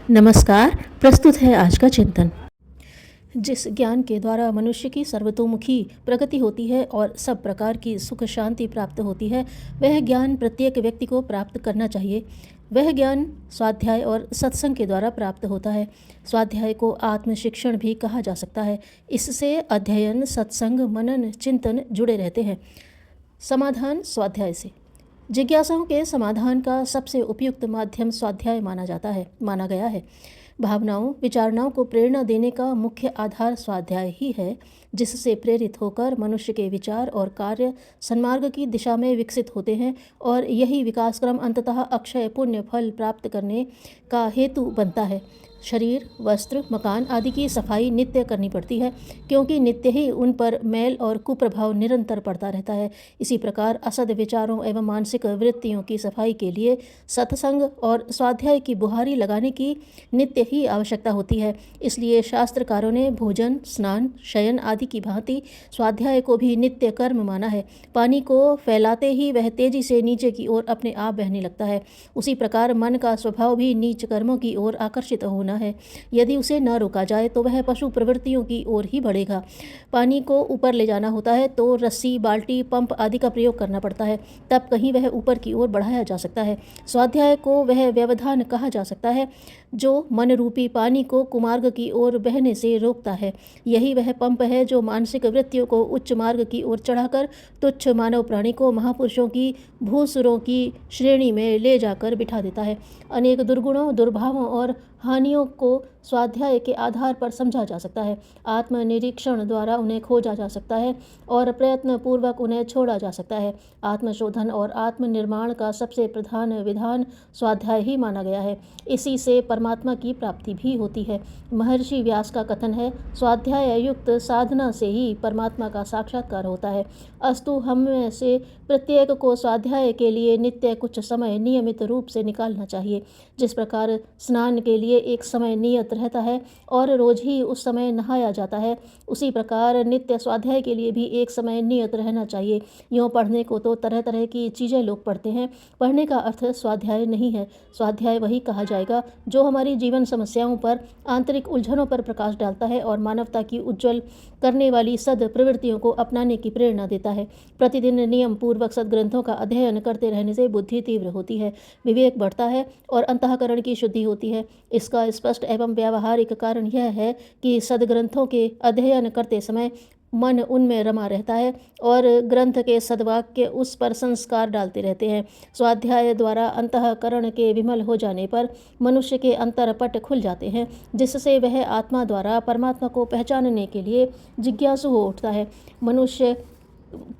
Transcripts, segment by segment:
नमस्कार। प्रस्तुत है आज का चिंतन। जिस ज्ञान के द्वारा मनुष्य की सर्वतोमुखी प्रगति होती है और सब प्रकार की सुख शांति प्राप्त होती है, वह ज्ञान प्रत्येक व्यक्ति को प्राप्त करना चाहिए। वह ज्ञान स्वाध्याय और सत्संग के द्वारा प्राप्त होता है। स्वाध्याय को आत्म शिक्षण भी कहा जा सकता है। इससे अध्ययन, सत्संग, मनन, चिंतन जुड़े रहते हैं। समाधान स्वाध्याय से। जिज्ञासाओं के समाधान का सबसे उपयुक्त माध्यम स्वाध्याय माना गया है। भावनाओं, विचारणाओं को प्रेरणा देने का मुख्य आधार स्वाध्याय ही है, जिससे प्रेरित होकर मनुष्य के विचार और कार्य सन्मार्ग की दिशा में विकसित होते हैं और यही विकास क्रम अंततः अक्षय पुण्य फल प्राप्त करने का हेतु बनता है। शरीर, वस्त्र, मकान आदि की सफाई नित्य करनी पड़ती है, क्योंकि नित्य ही उन पर मैल और कुप्रभाव निरंतर पड़ता रहता है। इसी प्रकार असद विचारों एवं मानसिक वृत्तियों की सफाई के लिए सत्संग और स्वाध्याय की बुहारी लगाने की नित्य ही आवश्यकता होती है। इसलिए शास्त्रकारों ने भोजन, स्नान, शयन आदि की भांति स्वाध्याय को भी नित्य कर्म माना है। पानी को फैलाते ही वह तेजी से नीचे की ओर अपने आप बहने लगता है। उसी प्रकार मन का स्वभाव भी नीच कर्मों की ओर आकर्षित होना है। यदि उसे न रोका जाए तो वह पशु प्रवृत्तियों की ओर ही बढ़ेगा। पानी को ऊपर ले जाना होता है तो रस्सी, बाल्टी, पंप आदि का प्रयोग करना पड़ता है, तब कहीं वह ऊपर की ओर बढ़ाया जा सकता है। स्वाध्याय को वह व्यवधान कहा जा सकता है जो मन रूपी पानी को कुमार्ग की ओर बहने से रोकता है। यही वह पंप है जो मानसिक वृत्तियों को उच्च मार्ग की ओर चढ़ाकर तुच्छ मानव प्राणी को महापुरुषों की भूसुरों की श्रेणी में ले जाकर बिठा देता है। अनेक दुर्गुणों, दुर्भावों और हानियों को स्वाध्याय के आधार पर समझा जा सकता है। आत्मनिरीक्षण द्वारा उन्हें खोजा जा सकता है और प्रयत्न पूर्वक उन्हें छोड़ा जा सकता है। आत्मशोधन और आत्मनिर्माण का सबसे प्रधान विधान स्वाध्याय ही माना गया है। इसी से परमात्मा की प्राप्ति भी होती है। महर्षि व्यास का कथन है, स्वाध्याय युक्त साधना से ही परमात्मा का साक्षात्कार होता है। अस्तु हम में से प्रत्येक को स्वाध्याय के लिए नित्य कुछ समय नियमित रूप से निकालना चाहिए। जिस प्रकार स्नान के लिए एक समय नियत रहता है और रोज ही उस समय नहाया जाता है, उसी प्रकार नित्य स्वाध्याय के लिए भी एक समय नियत रहना चाहिए। यूँ पढ़ने को तो तरह तरह की चीज़ें लोग पढ़ते हैं। पढ़ने का अर्थ स्वाध्याय नहीं है। स्वाध्याय वही कहा जाएगा जो हमारी जीवन समस्याओं पर, आंतरिक उलझनों पर प्रकाश डालता है और मानवता की उज्ज्वल करने वाली सद प्रवृत्तियों को अपनाने की प्रेरणा देता है। प्रतिदिन नियम पूर्वक सद्ग्रंथों का अध्ययन करते रहने से बुद्धि तीव्र होती है, विवेक बढ़ता है और अंतःकरण की शुद्धि होती है। इसका स्पष्ट एवं व्यावहारिक कारण यह है कि सद्ग्रंथों के अध्ययन करते समय मन उनमें रमा रहता है और ग्रंथ के सद्वाक्य उस पर संस्कार डालते रहते हैं। स्वाध्याय द्वारा अंतःकरण के विमल हो जाने पर मनुष्य के अंतरपट खुल जाते हैं, जिससे वह आत्मा द्वारा परमात्मा को पहचानने के लिए जिज्ञासु हो उठता है। मनुष्य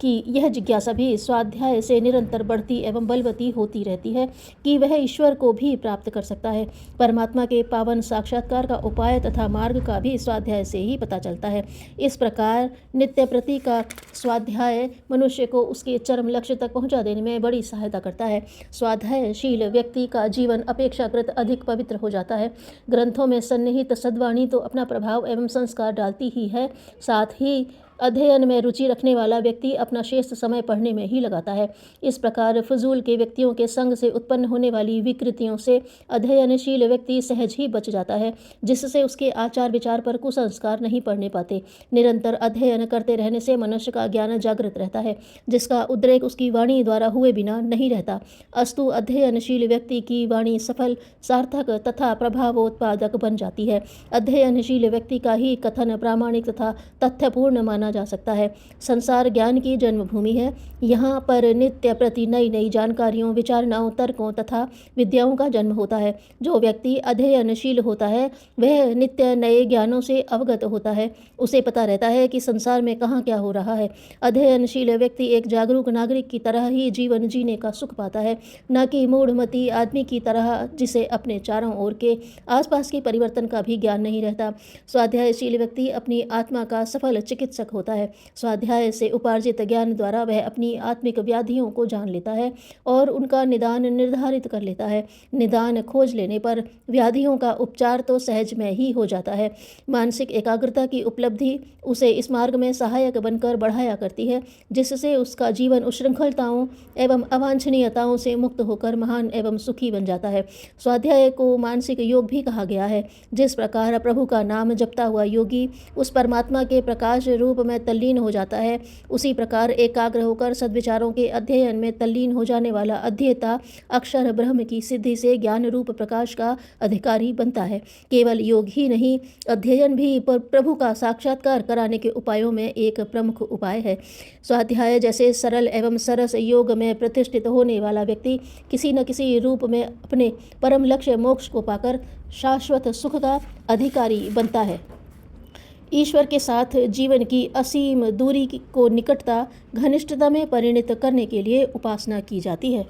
की यह जिज्ञासा भी स्वाध्याय से निरंतर बढ़ती एवं बलवती होती रहती है कि वह ईश्वर को भी प्राप्त कर सकता है। परमात्मा के पावन साक्षात्कार का उपाय तथा मार्ग का भी स्वाध्याय से ही पता चलता है। इस प्रकार नित्य प्रति का स्वाध्याय मनुष्य को उसके चरम लक्ष्य तक पहुंचा देने में बड़ी सहायता करता है। स्वाध्यायशील व्यक्ति का जीवन अपेक्षाकृत अधिक पवित्र हो जाता है। ग्रंथों में सन्निहित सद्वाणी तो अपना प्रभाव एवं संस्कार डालती ही है, साथ ही अध्ययन में रुचि रखने वाला व्यक्ति अपना शेष समय पढ़ने में ही लगाता है। इस प्रकार फजूल के व्यक्तियों के संग से उत्पन्न होने वाली विकृतियों से अध्ययनशील व्यक्ति सहज ही बच जाता है, जिससे उसके आचार विचार पर कुसंस्कार नहीं पड़ने पाते। निरंतर अध्ययन करते रहने से मनुष्य का ज्ञान जागृत रहता है, जिसका उद्रेक उसकी वाणी द्वारा हुए बिना नहीं रहता। अस्तु अध्ययनशील व्यक्ति की वाणी सफल, सार्थक तथा प्रभावोत्पादक बन जाती है। अध्ययनशील व्यक्ति का ही कथन प्रामाणिक तथा तथ्यपूर्ण माना जा सकता है। संसार ज्ञान की जन्मभूमि है। यहाँ पर नित्य प्रति नई नई जानकारियों, विचारणाओं, तर्कों तथा विद्याओं का जन्म होता है। जो व्यक्ति अध्ययनशील होता है वह नित्य नए ज्ञानों से अवगत होता है। उसे पता रहता है कि संसार में कहाँ क्या हो रहा है। अध्ययनशील व्यक्ति एक जागरूक नागरिक की तरह ही जीवन जीने का सुख पाता है, न कि मूढ़मती आदमी की तरह जिसे अपने चारों ओर के आसपास के परिवर्तन का भी ज्ञान नहीं रहता। स्वाध्यायशील व्यक्ति अपनी आत्मा का सफल चिकित्सक होता है। स्वाध्याय से उपार्जित ज्ञान द्वारा वह अपनी आत्मिक व्याधियों को जान लेता है और उनका निदान निर्धारित कर लेता है। निदान खोज लेने पर व्याधियों का उपचार तो सहज में ही हो जाता है। मानसिक एकाग्रता की उपलब्धि उसे इस मार्ग में सहायक बनकर बढ़ाया करती है, जिससे उसका जीवन उच्छृंखलताओं एवं अवांछनीयताओं से मुक्त होकर महान एवं सुखी बन जाता है। स्वाध्याय को मानसिक योग भी कहा गया है। जिस प्रकार प्रभु का नाम जपता हुआ योगी उस परमात्मा के प्रकाश रूप में तल्लीन हो जाता है, उसी प्रकार एकाग्र होकर सद्विचारों के अध्ययन में तल्लीन हो जाने वाला अध्येता अक्षर ब्रह्म की सिद्धि से ज्ञान रूप प्रकाश का अधिकारी बनता है। केवल योग ही नहीं, अध्ययन भी प्रभु का साक्षात्कार कराने के उपायों में एक प्रमुख उपाय है। स्वाध्याय जैसे सरल एवं सरस योग में प्रतिष्ठित होने वाला व्यक्ति किसी न किसी रूप में अपने परम लक्ष्य मोक्ष को पाकर शाश्वत सुख का अधिकारी बनता है। ईश्वर के साथ जीवन की असीम दूरी को निकटता, घनिष्ठता में परिणत करने के लिए उपासना की जाती है।